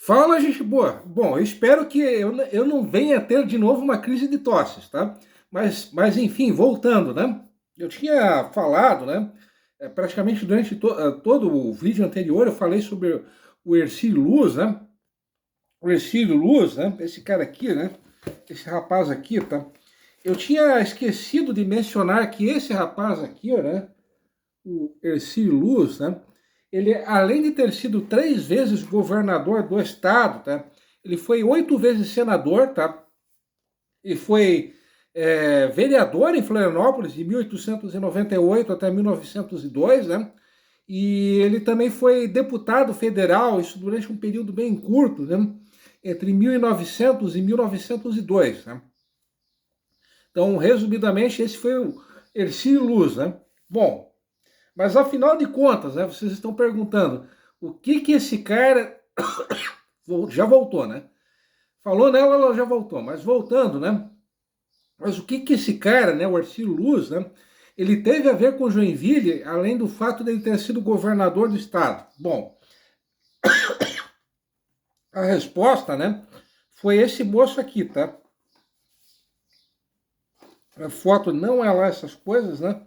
Fala, gente boa. Bom, eu espero que eu não venha ter de novo uma crise de tosses, tá? Enfim, voltando, né? Eu tinha falado, né? Praticamente durante todo o vídeo anterior, eu falei sobre o Hercílio Luz, né? O Hercílio Luz, né? Esse cara aqui, né? Esse rapaz aqui, tá? Eu tinha esquecido de mencionar que esse rapaz aqui, né? O Hercílio Luz, né? Ele, além de ter sido 3 vezes governador do estado, tá? Ele foi 8 vezes senador, tá? E foi vereador em Florianópolis de 1898 até 1902, né? E ele também foi deputado federal, isso durante um período bem curto, né? Entre 1900 e 1902, né? Então, resumidamente, esse foi o Hercílio Luz, né? Bom, mas afinal de contas, né, vocês estão perguntando o que esse cara já voltou, né? Falou nela, ela já voltou, mas voltando, né? Mas o que esse cara, né, o Hercílio Luz, né, ele teve a ver com Joinville, além do fato de ele ter sido governador do estado? Bom, a resposta, né, foi esse moço aqui, tá? A foto não é lá essas coisas, né?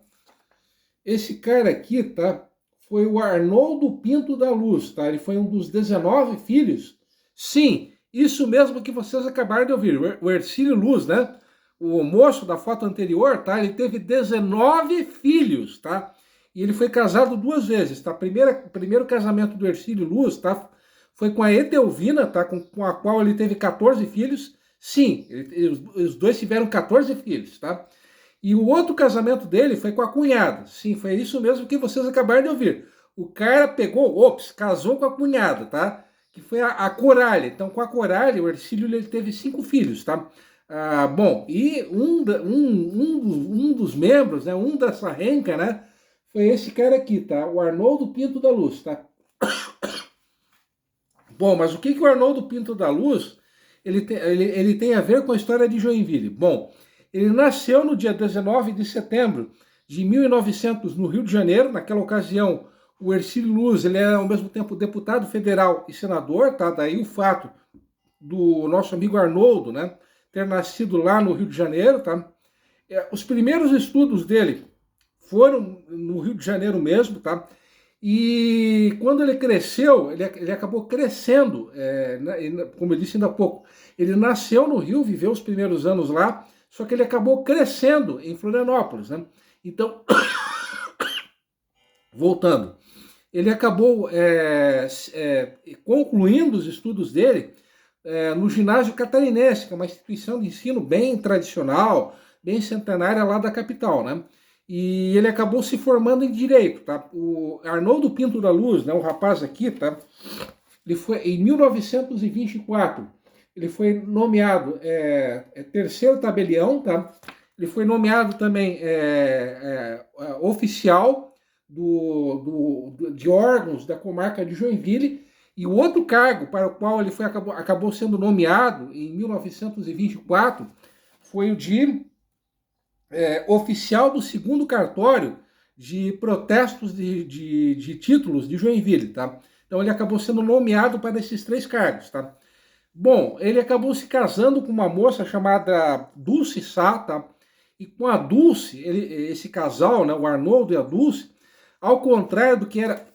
Esse cara aqui, tá? Foi o Arnoldo Pinto da Luz, tá? Ele foi um dos 19 filhos. Sim, isso mesmo que vocês acabaram de ouvir. O Hercílio Luz, né? O moço da foto anterior, tá? Ele teve 19 filhos, tá? E ele foi casado 2 vezes, tá? Primeiro casamento do Hercílio Luz, tá? Foi com a Etelvina, tá? Com a qual ele teve 14 filhos. Sim, os dois tiveram 14 filhos, tá? E o outro casamento dele foi com a cunhada. Sim, foi isso mesmo que vocês acabaram de ouvir. O cara pegou, casou com a cunhada, tá? Que foi a Corália. Então, com a Corália, o Hercílio ele teve 5 filhos, tá? Bom, e um dos membros, né? Um dessa renca, né? Foi esse cara aqui, tá? O Arnoldo Pinto da Luz, tá? Bom, mas o que o Arnoldo Pinto da Luz ele tem a ver com a história de Joinville? Bom, ele nasceu no dia 19 de setembro de 1900 no Rio de Janeiro. Naquela ocasião, o Hercílio Luz ele era ao mesmo tempo deputado federal e senador, tá? Daí o fato do nosso amigo Arnoldo, né, ter nascido lá no Rio de Janeiro, tá? Os primeiros estudos dele foram no Rio de Janeiro mesmo, tá? E quando ele cresceu, ele acabou crescendo, como eu disse ainda há pouco, ele nasceu no Rio, viveu os primeiros anos lá, só que ele acabou crescendo em Florianópolis, né? Então, voltando, ele acabou concluindo os estudos dele no ginásio catarinense, que é uma instituição de ensino bem tradicional, bem centenária lá da capital, né? E ele acabou se formando em direito, tá? O Arnoldo Pinto da Luz, né, o rapaz aqui, tá? Ele foi em 1924, ele foi nomeado terceiro tabelião, tá? Ele foi nomeado também oficial de órgãos da comarca de Joinville. E o outro cargo para o qual ele acabou sendo nomeado em 1924 foi o de oficial do segundo cartório de protestos de títulos de Joinville, tá? Então ele acabou sendo nomeado para esses 3 cargos, tá? Bom, ele acabou se casando com uma moça chamada Dulce Sá, tá? E com a Dulce, esse casal, né, o Arnoldo e a Dulce, ao contrário do que era...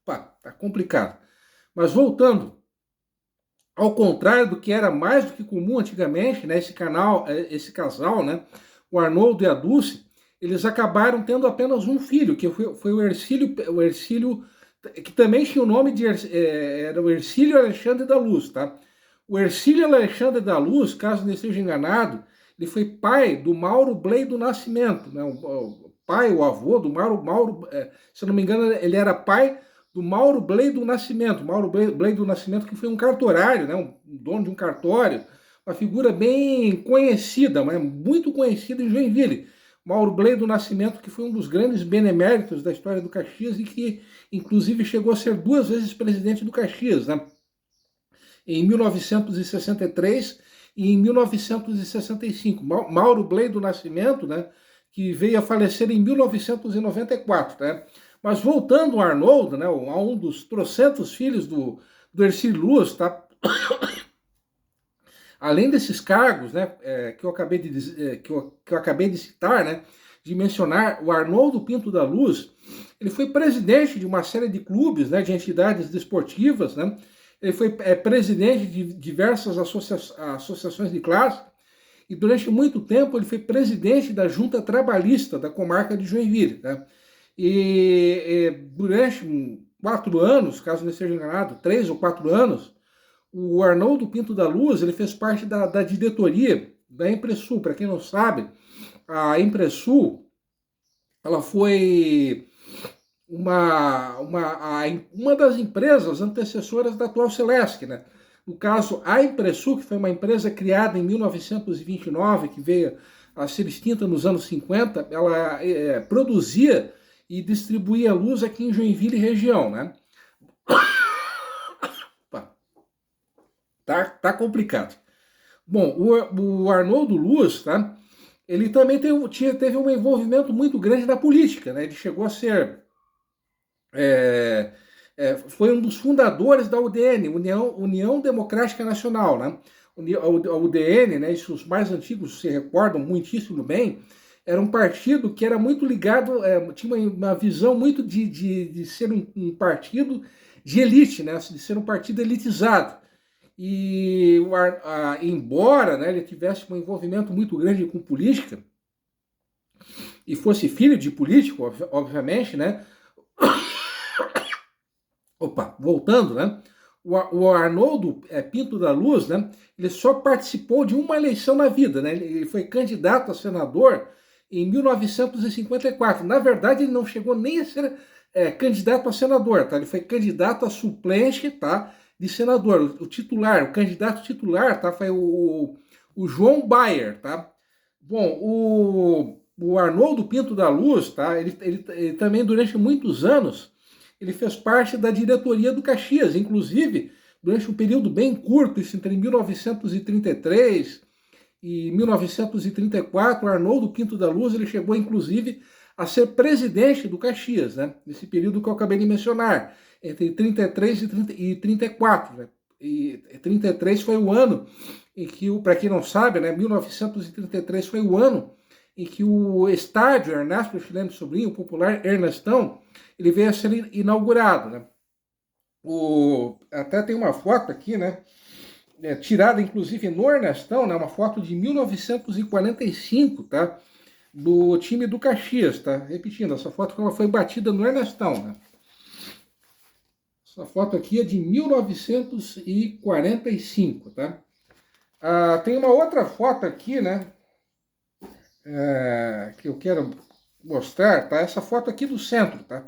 Opa, tá complicado. Mas voltando, ao contrário do que era mais do que comum antigamente, né, esse casal, né, o Arnoldo e a Dulce, eles acabaram tendo apenas um filho, que foi o Hercílio, que também tinha o nome de era o Hercílio Alexandre da Luz, tá? O Hercílio Alexandre da Luz, caso não esteja enganado, ele foi pai do Mauro Blei do Nascimento, né? O avô do Mauro, se eu não me engano, ele era pai do Mauro Blei do Nascimento. Mauro Blei do Nascimento, que foi um cartorário, né? Um dono de um cartório, uma figura bem conhecida, mas muito conhecida em Joinville. Mauro Blei do Nascimento, que foi um dos grandes beneméritos da história do Caxias e que, inclusive, chegou a ser 2 vezes presidente do Caxias, né? Em 1963 e em 1965. Mauro Blei do Nascimento, né? Que veio a falecer em 1994, né? Mas voltando ao Arnoldo, né, a um dos trocentos filhos do do Ercílio Luz, tá? Além desses cargos, né, que eu acabei de que eu acabei de citar, né, de mencionar, o Arnoldo Pinto da Luz, ele foi presidente de uma série de clubes, né, de entidades desportivas, né? Ele foi presidente de diversas associações de classe e durante muito tempo ele foi presidente da Junta Trabalhista da comarca de Joinville, né? E durante 4 anos, caso não esteja enganado, 3 ou 4 anos, o Arnoldo Pinto da Luz, ele fez parte da diretoria da Impressul. Para quem não sabe, a Impressul, ela foi uma das empresas antecessoras da atual Celesc, né? No caso, a Impressul, que foi uma empresa criada em 1929, que veio a ser extinta nos anos 50, ela produzia e distribuía luz aqui em Joinville e região, né? Tá complicado. Bom, o Arnoldo Luz, tá? Ele também teve um envolvimento muito grande na política, né? Ele chegou a ser foi um dos fundadores da UDN, União Democrática Nacional, né? A UDN, né? Isso os mais antigos se recordam muitíssimo bem. Era um partido que era muito ligado, tinha uma visão muito de ser um partido de elite, né? De ser um partido elitizado. E embora, né, ele tivesse um envolvimento muito grande com política, e fosse filho de político, obviamente, né? Opa, voltando, né? O Arnoldo Pinto da Luz, né? Ele só participou de uma eleição na vida, né? Ele foi candidato a senador em 1954. Na verdade, ele não chegou nem a ser candidato a senador, tá? Ele foi candidato a suplente, tá? De senador. O titular, o candidato titular, tá? Foi o João Bayer, tá? Bom, o Arnoldo Pinto da Luz, tá? Ele também, durante muitos anos, ele fez parte da diretoria do Caxias, inclusive, durante um período bem curto, isso entre 1933 e 1934, o Arnoldo Pinto da Luz, ele chegou, inclusive, a ser presidente do Caxias, né? Nesse período que eu acabei de mencionar, entre 33 e 34, né? E 33 foi o ano em que, para quem não sabe, né, 1933 foi o ano em que o estádio Ernesto Chileno Sobrinho, o popular Ernestão, ele veio a ser inaugurado, né? Até tem uma foto aqui, né? Tirada inclusive no Ernestão, né? Uma foto de 1945, tá? Do time do Caxias, tá? Repetindo, essa foto ela foi batida no Ernestão, né? Essa foto aqui é de 1945, tá? Tem uma outra foto aqui, né? Que eu quero mostrar, tá? Essa foto aqui do centro, tá?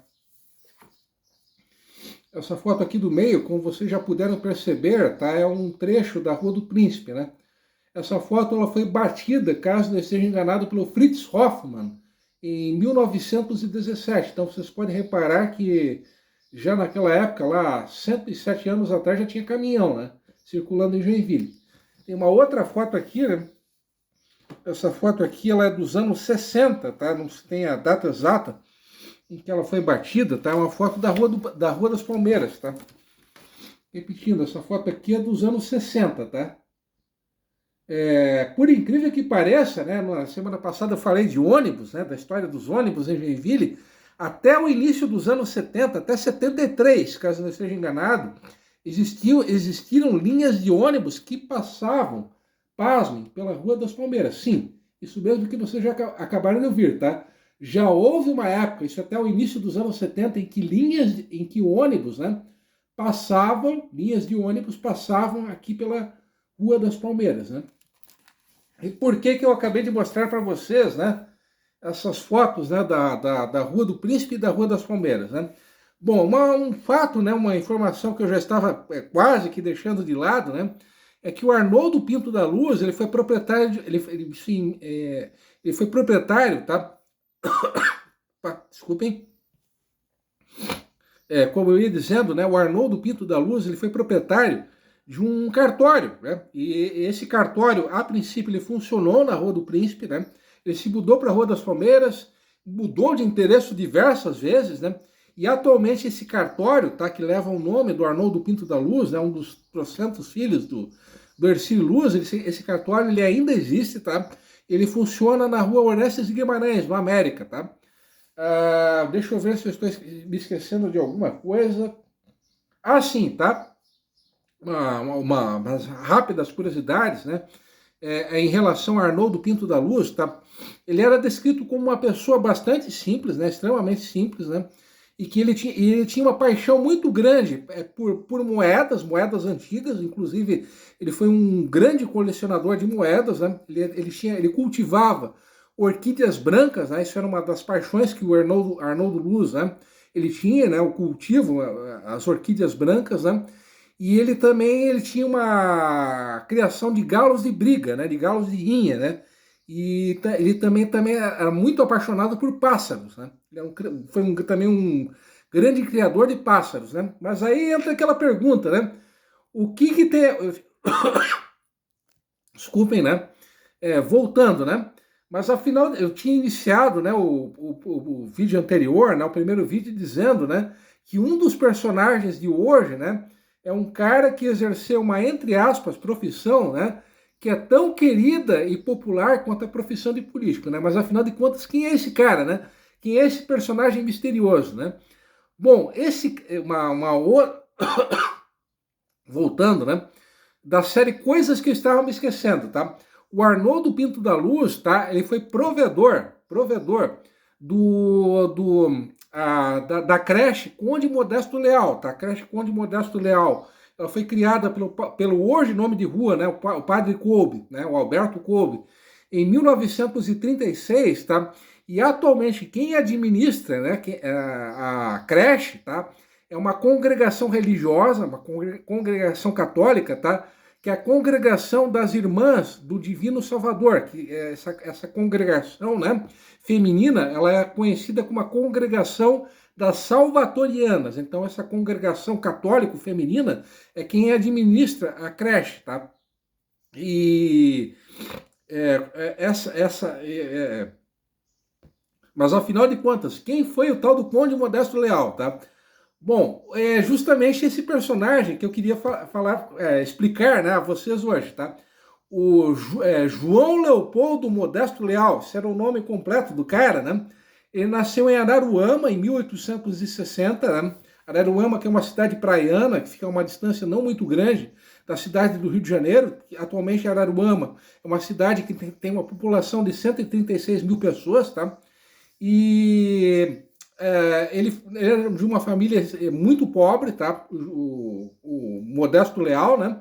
Essa foto aqui do meio, como vocês já puderam perceber, tá? É um trecho da Rua do Príncipe, né? Essa foto ela foi batida, caso não esteja enganado, pelo Fritz Hoffmann em 1917. Então vocês podem reparar que já naquela época, lá 107 anos atrás, já tinha caminhão, né? Circulando em Joinville. Tem uma outra foto aqui, né? Essa foto aqui ela é dos anos 60, tá? Não se tem a data exata em que ela foi batida, tá? É uma foto da Rua das Palmeiras, tá? Repetindo, essa foto aqui é dos anos 60, tá? Por incrível que pareça, né? Na semana passada eu falei de ônibus, né? Da história dos ônibus em Joinville. Até o início dos anos 70, até 73, caso não esteja enganado, existiram linhas de ônibus que passavam, pasmem, pela Rua das Palmeiras. Sim, isso mesmo que vocês já acabaram de ouvir, tá? Já houve uma época, isso até o início dos anos 70, em que ônibus, né, linhas de ônibus passavam aqui pela Rua das Palmeiras, né? E por que eu acabei de mostrar para vocês, né, essas fotos, né, da Rua do Príncipe e da Rua das Palmeiras, né? Bom, um fato, né, uma informação que eu já estava quase que deixando de lado, né, é que o Arnoldo Pinto da Luz, ele foi proprietário, ele foi proprietário, tá? Desculpem. Como eu ia dizendo, né, o Arnoldo Pinto da Luz, ele foi proprietário de um cartório, né? E esse cartório, a princípio, ele funcionou na Rua do Príncipe, né? Ele se mudou para a Rua das Palmeiras, mudou de endereço diversas vezes, né? E atualmente esse cartório, tá, que leva o nome do Arnoldo Pinto da Luz, né, um dos trocentos filhos do Hercílio Luz, esse cartório ele ainda existe, tá? Ele funciona na rua Orestes de Guimarães, no América, tá? Deixa eu ver se eu estou me esquecendo de alguma coisa. Ah, sim, tá? Umas rápidas curiosidades, né? Em relação a Arnoldo Pinto da Luz, tá? Ele era descrito como uma pessoa bastante simples, né? Extremamente simples, né? E que ele tinha uma paixão muito grande por moedas antigas, inclusive ele foi um grande colecionador de moedas, né? Ele cultivava orquídeas brancas, né? Isso era uma das paixões que o Arnoldo Luz, né? Ele tinha, né? O cultivo, as orquídeas brancas, né? E ele tinha uma criação de galos de briga, né? De galos de rinha, né? E ele também era muito apaixonado por pássaros, né? Foi também um grande criador de pássaros, né? Mas aí entra aquela pergunta, né? O que tem... Desculpem, né? Voltando, né? Mas afinal, eu tinha iniciado, né, o vídeo anterior, né, o primeiro vídeo, dizendo, né, que um dos personagens de hoje, né, é um cara que exerceu uma, entre aspas, profissão, né, que é tão querida e popular quanto a profissão de político, né? Mas afinal de contas, quem é esse cara, né? Quem é esse personagem misterioso, né? Bom, voltando, né? Da série Coisas que Estavam Me Esquecendo, tá? O Arnoldo Pinto da Luz, tá? Ele foi provedor da creche Conde Modesto Leal, tá? A creche Conde Modesto Leal. Ela foi criada pelo hoje nome de rua, né? O padre Kolbe, né? O Alberto Kolbe, em 1936, tá? E atualmente quem administra, né? A creche, tá? É uma congregação religiosa, uma congregação católica, tá? Que é a Congregação das Irmãs do Divino Salvador, que é essa congregação, né, feminina, ela é conhecida como a Congregação das Salvatorianas. Então, essa congregação católico-feminina é quem administra a creche, tá? E mas, afinal de contas, quem foi o tal do Conde Modesto Leal, tá? Bom, é justamente esse personagem que eu queria explicar, né, a vocês hoje, tá? João Leopoldo Modesto Leal, esse era o nome completo do cara, né? Ele nasceu em Araruama, em 1860, né? Araruama, que é uma cidade praiana, que fica a uma distância não muito grande da cidade do Rio de Janeiro, que atualmente Araruama é uma cidade que tem uma população de 136 mil pessoas, tá? E ele era de uma família muito pobre, tá? O Modesto Leal, né?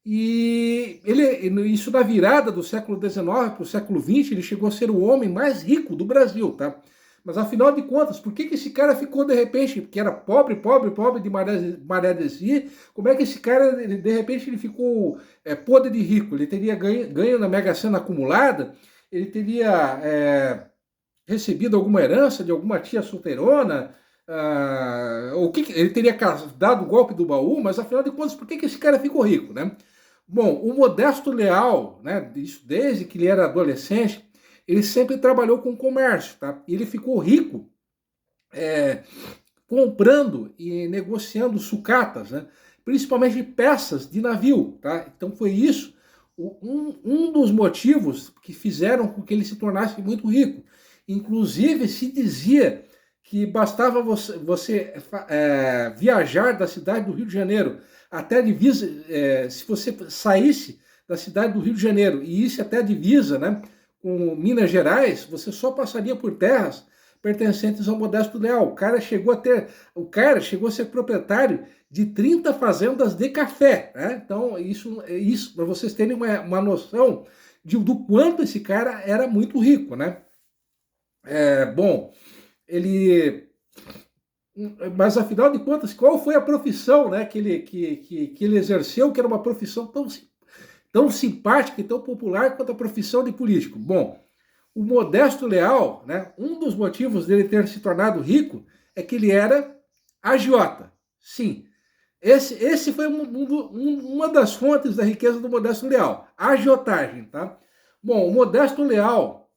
E isso na virada do século XIX para o século XX, ele chegou a ser o homem mais rico do Brasil, tá? Mas afinal de contas, por que esse cara ficou de repente, que era pobre de Maré de Si, como é que esse cara, de repente, ele ficou podre de rico? Ele teria ganho na Mega Sena acumulada, ele teria recebido alguma herança de alguma tia solteirona, ele teria dado o golpe do baú, mas afinal de contas, por que esse cara ficou rico, né? Bom, o Modesto Leal, né, isso desde que ele era adolescente, ele sempre trabalhou com comércio, tá? E ele ficou rico comprando e negociando sucatas, né? Principalmente peças de navio, tá? Então foi isso um dos motivos que fizeram com que ele se tornasse muito rico. Inclusive, se dizia que bastava você viajar da cidade do Rio de Janeiro até a divisa, se você saísse da cidade do Rio de Janeiro e isse até a divisa, né, com Minas Gerais, você só passaria por terras pertencentes ao Modesto Leal. O cara chegou a ser proprietário de 30 fazendas de café, né? Então, isso para vocês terem uma noção do quanto esse cara era muito rico, né? Bom, mas afinal de contas, qual foi a profissão, né, que ele exerceu, que era uma profissão tão simpática e tão popular quanto a profissão de político? Bom, o Modesto Leal, né, um dos motivos dele ter se tornado rico é que ele era agiota. Sim, esse foi uma das fontes da riqueza do Modesto Leal, a agiotagem, tá? Bom, o Modesto Leal,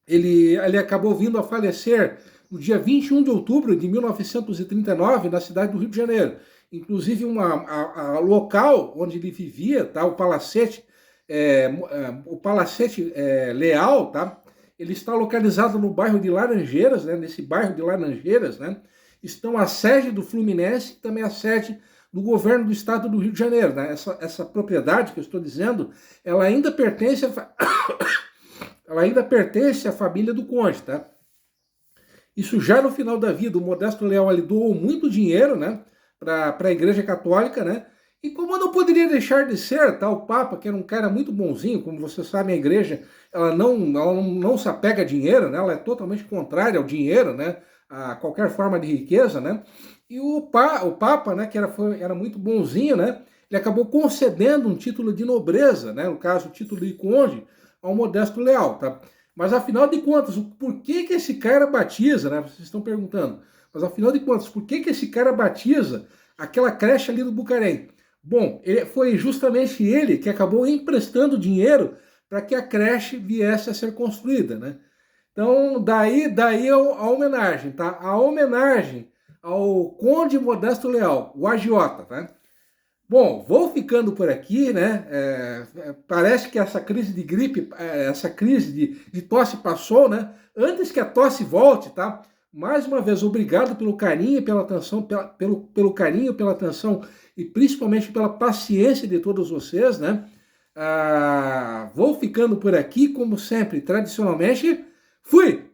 ele acabou vindo a falecer no dia 21 de outubro de 1939, na cidade do Rio de Janeiro. Inclusive, local onde ele vivia, tá, o Palacete Leal, tá, ele está localizado no bairro de Laranjeiras, né, nesse bairro de Laranjeiras, né, estão a sede do Fluminense e também a sede do governo do estado do Rio de Janeiro. Né? Essa propriedade que eu estou dizendo, ela ainda pertence à família do Conde, tá? Isso já no final da vida, o Modesto Leal ele doou muito dinheiro, né, para a Igreja Católica, né? E como não poderia deixar de ser, tá, o Papa, que era um cara muito bonzinho, como vocês sabem, a Igreja ela não se apega a dinheiro, né? Ela é totalmente contrária ao dinheiro, né? A qualquer forma de riqueza, né? E o Papa, né, que era muito bonzinho, né? Ele acabou concedendo um título de nobreza, né? No caso, o título de conde, ao Modesto Leal, tá? Mas afinal de contas, por que esse cara batiza, né? Vocês estão perguntando. Mas afinal de contas, por que esse cara batiza aquela creche ali do Bucarém? Bom, foi justamente ele que acabou emprestando dinheiro para que a creche viesse a ser construída, né? Então, daí a homenagem, tá? A homenagem ao Conde Modesto Leal, o agiota, tá? Bom, vou ficando por aqui, né? Parece que essa crise de gripe, essa crise de tosse passou, né? Antes que a tosse volte, tá? Mais uma vez, obrigado pelo carinho, pela atenção, pelo carinho, pela atenção e principalmente pela paciência de todos vocês, né? Vou ficando por aqui, como sempre, tradicionalmente. Fui!